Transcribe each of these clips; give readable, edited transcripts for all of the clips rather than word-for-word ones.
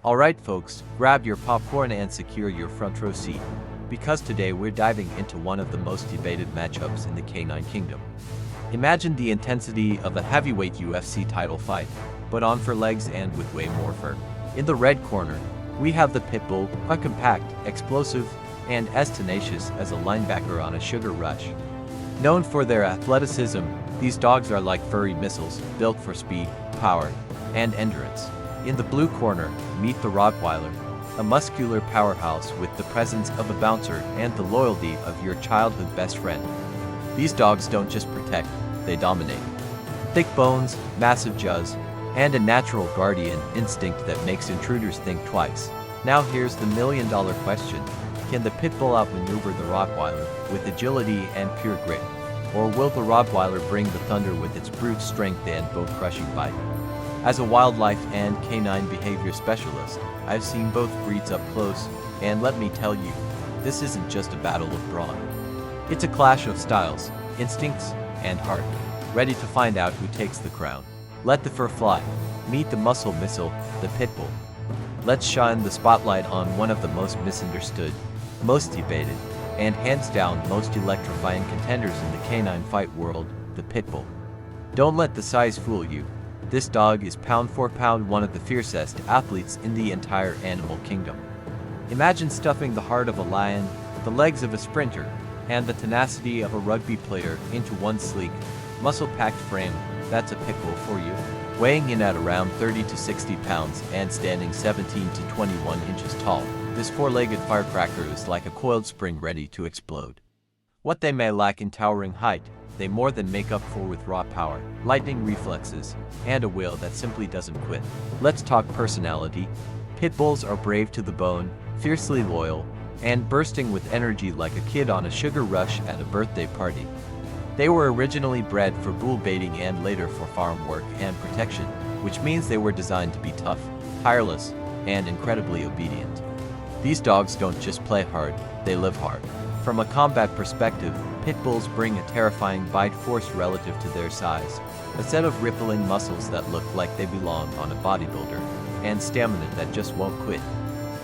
Alright folks, grab your popcorn and secure your front row seat, because today we're diving into one of the most debated matchups in the canine kingdom. Imagine the intensity of a heavyweight UFC title fight, but on for legs and with way more fur. In the red corner, we have the Pitbull, a compact, explosive, and as tenacious as a linebacker on a sugar rush. Known for their athleticism, these dogs are like furry missiles, built for speed, power, and endurance. In the blue corner, meet the Rottweiler, a muscular powerhouse with the presence of a bouncer and the loyalty of your childhood best friend. These dogs don't just protect, they dominate. Thick bones, massive jaws, and a natural guardian instinct that makes intruders think twice. Now here's the million-dollar question. Can the Pitbull outmaneuver the Rottweiler with agility and pure grit? Or will the Rottweiler bring the thunder with its brute strength and bone-crushing bite? As a wildlife and canine behavior specialist, I've seen both breeds up close, and let me tell you, this isn't just a battle of brawn. It's a clash of styles, instincts, and heart. Ready to find out who takes the crown? Let the fur fly. Meet the muscle missile, the Pitbull. Let's shine the spotlight on one of the most misunderstood, most debated, and hands down most electrifying contenders in the canine fight world, the Pitbull. Don't let the size fool you. This dog is pound for pound one of the fiercest athletes in the entire animal kingdom. Imagine stuffing the heart of a lion, the legs of a sprinter, and the tenacity of a rugby player into one sleek, muscle-packed frame. That's a Pitbull for you. Weighing in at around 30 to 60 pounds and standing 17 to 21 inches tall, this four-legged firecracker is like a coiled spring ready to explode. What they may lack in towering height, they more than make up for with raw power, lightning reflexes, and a will that simply doesn't quit. Let's talk personality. Pitbulls are brave to the bone, fiercely loyal, and bursting with energy like a kid on a sugar rush at a birthday party. They were originally bred for bull baiting and later for farm work and protection, which means they were designed to be tough, tireless, and incredibly obedient. These dogs don't just play hard, they live hard. From a combat perspective, Pitbulls bring a terrifying bite force relative to their size, a set of rippling muscles that look like they belong on a bodybuilder, and stamina that just won't quit.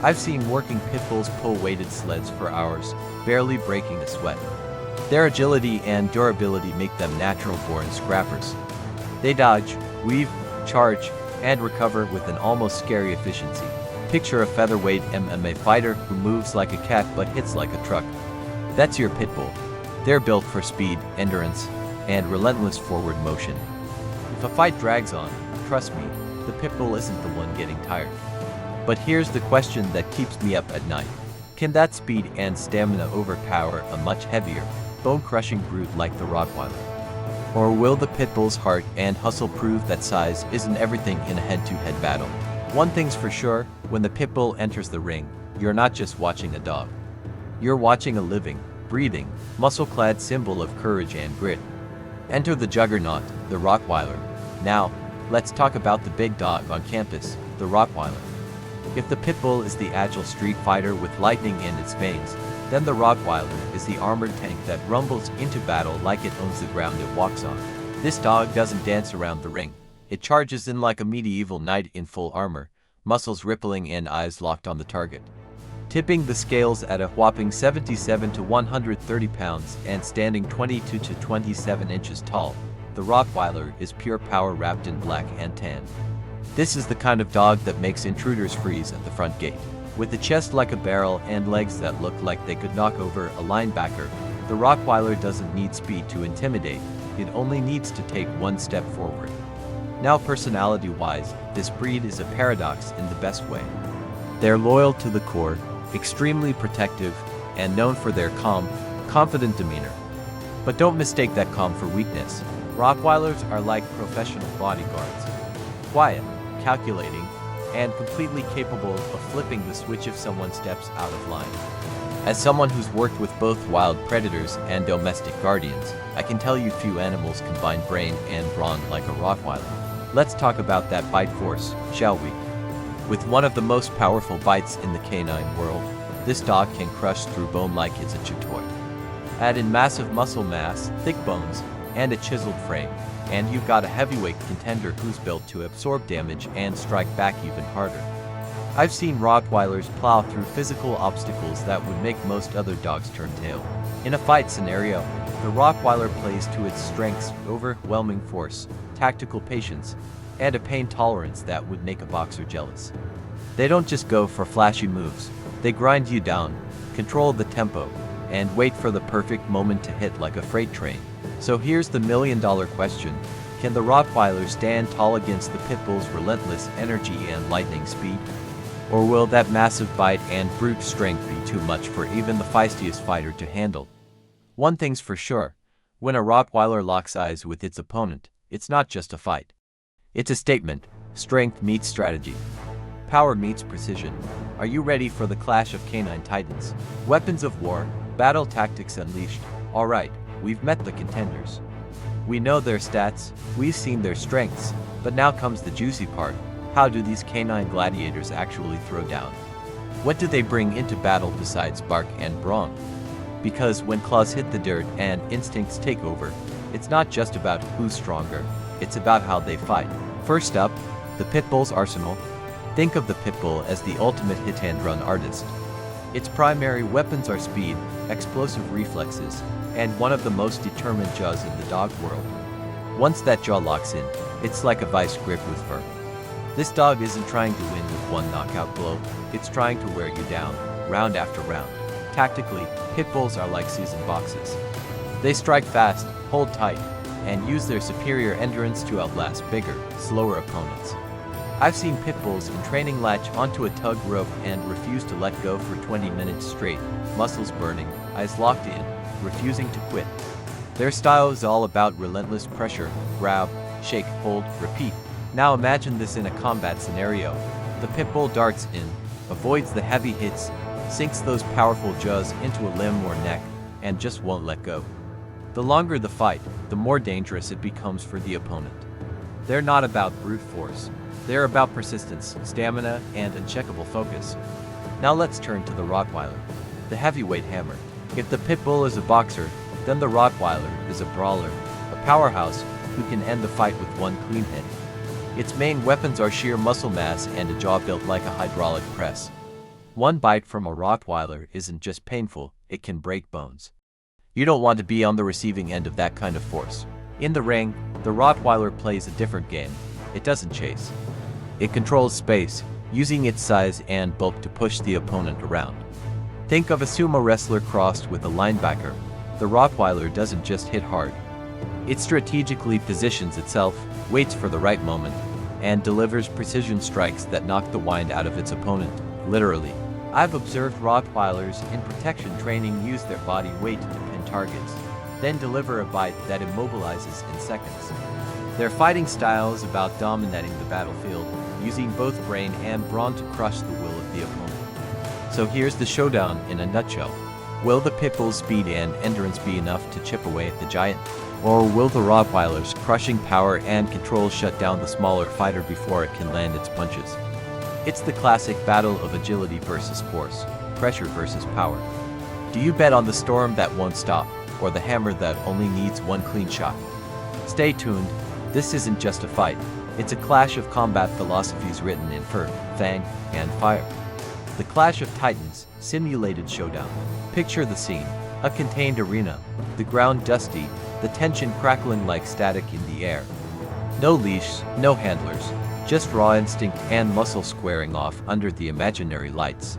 I've seen working Pitbulls pull weighted sleds for hours, barely breaking a sweat. Their agility and durability make them natural-born scrappers. They dodge, weave, charge, and recover with an almost scary efficiency. Picture a featherweight MMA fighter who moves like a cat but hits like a truck. That's your Pitbull. They're built for speed, endurance, and relentless forward motion. If a fight drags on, trust me, the Pitbull isn't the one getting tired. But here's the question that keeps me up at night. Can that speed and stamina overpower a much heavier, bone-crushing brute like the Rottweiler? Or will the Pitbull's heart and hustle prove that size isn't everything in a head-to-head battle? One thing's for sure, when the Pitbull enters the ring, you're not just watching a dog. You're watching a living, breathing, muscle-clad symbol of courage and grit. Enter the juggernaut, the Rottweiler. Now, let's talk about the big dog on campus, the Rottweiler. If the Pitbull is the agile street fighter with lightning in its veins, then the Rottweiler is the armored tank that rumbles into battle like it owns the ground it walks on. This dog doesn't dance around the ring. It charges in like a medieval knight in full armor, muscles rippling and eyes locked on the target. Tipping the scales at a whopping 77 to 130 pounds and standing 22 to 27 inches tall, the Rottweiler is pure power wrapped in black and tan. This is the kind of dog that makes intruders freeze at the front gate. With a chest like a barrel and legs that look like they could knock over a linebacker, the Rottweiler doesn't need speed to intimidate, it only needs to take one step forward. Now personality-wise, this breed is a paradox in the best way. They're loyal to the core, extremely protective, and known for their calm, confident demeanor. But don't mistake that calm for weakness. Rottweilers are like professional bodyguards. Quiet, calculating, and completely capable of flipping the switch if someone steps out of line. As someone who's worked with both wild predators and domestic guardians, I can tell you few animals combine brain and brawn like a Rottweiler. Let's talk about that bite force, shall we? With one of the most powerful bites in the canine world, this dog can crush through bone like it's a chew toy. Add in massive muscle mass, thick bones, and a chiseled frame, and you've got a heavyweight contender who's built to absorb damage and strike back even harder. I've seen Rottweilers plow through physical obstacles that would make most other dogs turn tail. In a fight scenario, the Rottweiler plays to its strengths: overwhelming force, tactical patience, and a pain tolerance that would make a boxer jealous. They don't just go for flashy moves, they grind you down, control the tempo, and wait for the perfect moment to hit like a freight train. So here's the million-dollar question: can the Rottweiler stand tall against the Pitbull's relentless energy and lightning speed? Or will that massive bite and brute strength be too much for even the feistiest fighter to handle? One thing's for sure: when a Rottweiler locks eyes with its opponent, it's not just a fight. It's a statement. Strength meets strategy. Power meets precision. Are you ready for the clash of canine titans? Weapons of war, battle tactics unleashed. Alright, we've met the contenders. We know their stats, we've seen their strengths, but now comes the juicy part. How do these canine gladiators actually throw down? What do they bring into battle besides bark and brawn? Because when claws hit the dirt and instincts take over, it's not just about who's stronger, it's about how they fight. First up, the Pitbull's arsenal. Think of the Pitbull as the ultimate hit-and-run artist. Its primary weapons are speed, explosive reflexes, and one of the most determined jaws in the dog world. Once that jaw locks in, it's like a vice grip with fur. This dog isn't trying to win with one knockout blow, it's trying to wear you down, round after round. Tactically, Pitbulls are like seasoned boxes. They strike fast, hold tight, and use their superior endurance to outlast bigger, slower opponents. I've seen Pitbulls in training latch onto a tug rope and refuse to let go for 20 minutes straight, muscles burning, eyes locked in, refusing to quit. Their style is all about relentless pressure: grab, shake, hold, repeat. Now imagine this in a combat scenario. The Pitbull darts in, avoids the heavy hits, sinks those powerful jaws into a limb or neck, and just won't let go. The longer the fight, the more dangerous it becomes for the opponent. They're not about brute force. They're about persistence, stamina, and uncheckable focus. Now let's turn to the Rottweiler, the heavyweight hammer. If the Pitbull is a boxer, then the Rottweiler is a brawler, a powerhouse who can end the fight with one clean hit. Its main weapons are sheer muscle mass and a jaw built like a hydraulic press. One bite from a Rottweiler isn't just painful, it can break bones. You don't want to be on the receiving end of that kind of force. In the ring, the Rottweiler plays a different game. It doesn't chase. It controls space, using its size and bulk to push the opponent around. Think of a sumo wrestler crossed with a linebacker. The Rottweiler doesn't just hit hard. It strategically positions itself, waits for the right moment, and delivers precision strikes that knock the wind out of its opponent, literally. I've observed Rottweilers in protection training use their body weight to pin targets, then deliver a bite that immobilizes in seconds. Their fighting style is about dominating the battlefield, using both brain and brawn to crush the will of the opponent. So here's the showdown in a nutshell. Will the Pitbull's speed and endurance be enough to chip away at the giant? Or will the Rottweiler's crushing power and control shut down the smaller fighter before it can land its punches? It's the classic battle of agility versus force, pressure versus power. Do you bet on the storm that won't stop, or the hammer that only needs one clean shot? Stay tuned. This isn't just a fight. It's a clash of combat philosophies written in fur, fang, and fire. The Clash of Titans, simulated showdown. Picture the scene: a contained arena, the ground dusty, the tension crackling like static in the air. No leash, no handlers, just raw instinct and muscle squaring off under the imaginary lights.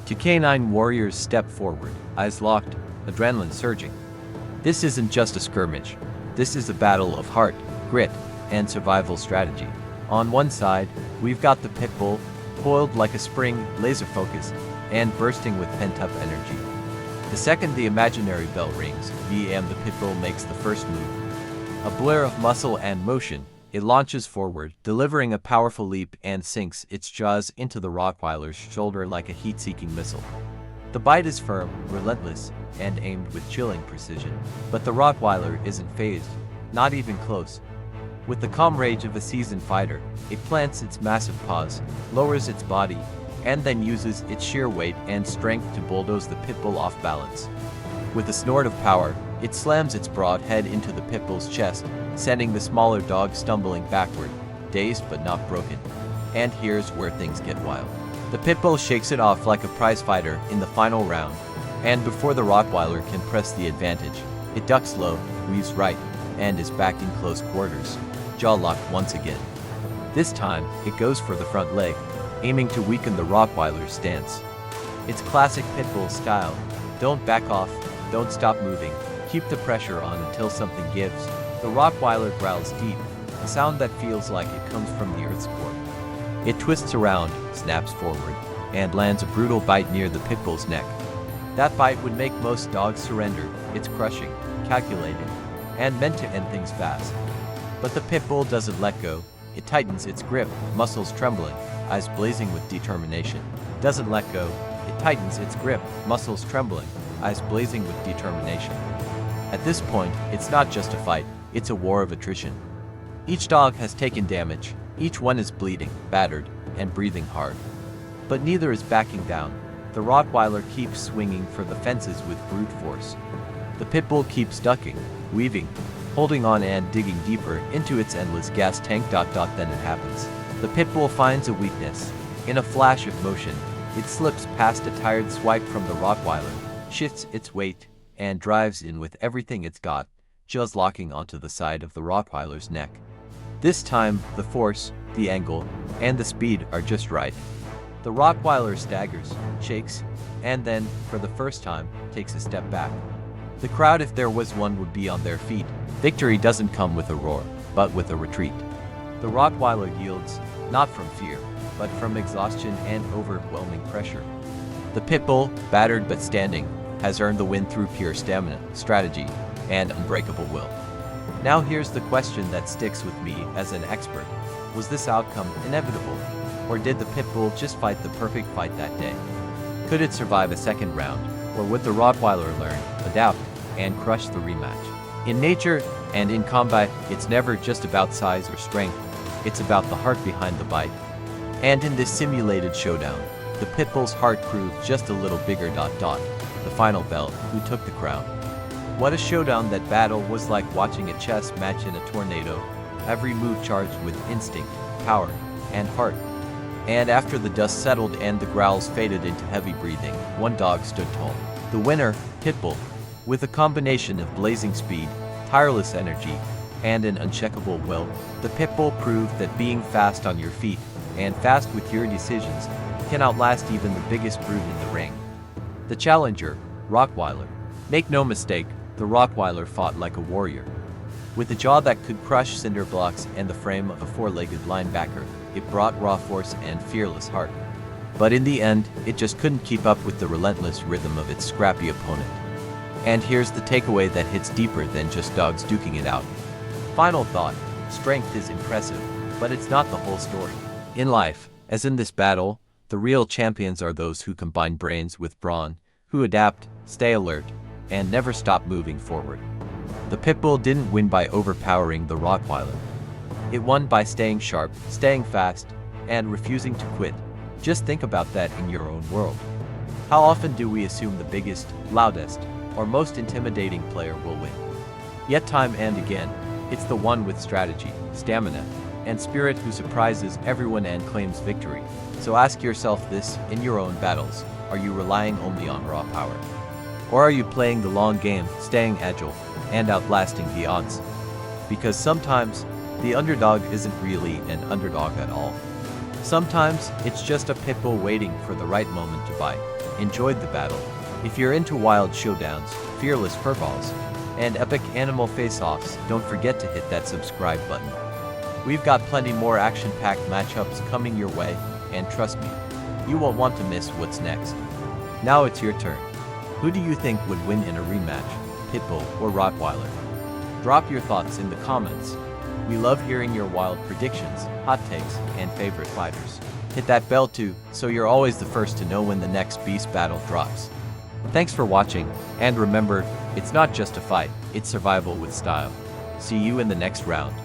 Two canine warriors step forward, eyes locked, adrenaline surging. This isn't just a skirmish. This is a battle of heart, grit, and survival strategy. On one side, we've got the Pitbull, coiled like a spring, laser-focused, and bursting with pent-up energy. The second the imaginary bell rings, the Pitbull makes the first move. A blur of muscle and motion, it launches forward, delivering a powerful leap and sinks its jaws into the Rottweiler's shoulder like a heat-seeking missile. The bite is firm, relentless, and aimed with chilling precision. But the Rottweiler isn't fazed, not even close. With the calm rage of a seasoned fighter, it plants its massive paws, lowers its body, and then uses its sheer weight and strength to bulldoze the Pitbull off balance. With a snort of power, it slams its broad head into the Pitbull's chest, sending the smaller dog stumbling backward, dazed but not broken. And here's where things get wild. The Pitbull shakes it off like a prizefighter in the final round, and before the Rottweiler can press the advantage, it ducks low, weaves right, and is back in close quarters, jaw locked once again. This time, it goes for the front leg, aiming to weaken the Rottweiler's stance. It's classic Pitbull style. Don't back off, don't stop moving, keep the pressure on until something gives. The Rottweiler growls deep, a sound that feels like it comes from the earth's core. It twists around, snaps forward, and lands a brutal bite near the Pitbull's neck. That bite would make most dogs surrender. It's crushing, calculated, and meant to end things fast. But the Pitbull doesn't let go. It tightens its grip, muscles trembling, eyes blazing with determination. Doesn't let go. It tightens its grip, muscles trembling, eyes blazing with determination. At this point, it's not just a fight, it's a war of attrition. Each dog has taken damage, each one is bleeding, battered, and breathing hard. But neither is backing down. The Rottweiler keeps swinging for the fences with brute force. The Pitbull keeps ducking, weaving, holding on and digging deeper into its endless gas tank. Then it happens. The Pitbull finds a weakness. In a flash of motion, it slips past a tired swipe from the Rottweiler, shifts its weight, and drives in with everything it's got, jaws locking onto the side of the Rottweiler's neck. This time, the force, the angle, and the speed are just right. The Rottweiler staggers, shakes, and then, for the first time, takes a step back. The crowd, if there was one, would be on their feet. Victory doesn't come with a roar, but with a retreat. The Rottweiler yields, not from fear, but from exhaustion and overwhelming pressure. The Pitbull, battered but standing, has earned the win through pure stamina, strategy, and unbreakable will. Now here's the question that sticks with me as an expert. Was this outcome inevitable? Or did the Pitbull just fight the perfect fight that day? Could it survive a second round? Or would the Rottweiler learn, adapt, and crush the rematch? In nature and in combat, it's never just about size or strength. It's about the heart behind the bite. And in this simulated showdown, the Pitbull's heart proved just a little bigger. The final bell, who took the crown? What a showdown. That battle was like watching a chess match in a tornado, every move charged with instinct, power, and heart. And after the dust settled and the growls faded into heavy breathing, one dog stood tall. The winner, Pitbull. With a combination of blazing speed, tireless energy, and an uncheckable will, the Pitbull proved that being fast on your feet, and fast with your decisions, can outlast even the biggest brute in the ring. The challenger, Rottweiler. Make no mistake, the Rottweiler fought like a warrior. With a jaw that could crush cinder blocks and the frame of a four-legged linebacker, it brought raw force and fearless heart. But in the end, it just couldn't keep up with the relentless rhythm of its scrappy opponent. And here's the takeaway that hits deeper than just dogs duking it out. Final thought, strength is impressive, but it's not the whole story. In life, as in this battle, the real champions are those who combine brains with brawn, who adapt, stay alert, and never stop moving forward. The Pitbull didn't win by overpowering the Rottweiler. It won by staying sharp, staying fast, and refusing to quit. Just think about that in your own world. How often do we assume the biggest, loudest, or most intimidating player will win? Yet time and again, it's the one with strategy, stamina, and spirit who surprises everyone and claims victory. So ask yourself this in your own battles: are you relying only on raw power? Or are you playing the long game, staying agile, and outlasting the odds? Because sometimes, the underdog isn't really an underdog at all. Sometimes, it's just a Pitbull waiting for the right moment to bite. Enjoyed the battle? If you're into wild showdowns, fearless furballs, and epic animal face-offs, don't forget to hit that subscribe button. We've got plenty more action-packed matchups coming your way, and trust me, you won't want to miss what's next. Now it's your turn. Who do you think would win in a rematch, Pitbull or Rottweiler? Drop your thoughts in the comments. We love hearing your wild predictions, hot takes, and favorite fighters. Hit that bell too, so you're always the first to know when the next beast battle drops. Thanks for watching, and remember, it's not just a fight, it's survival with style. See you in the next round.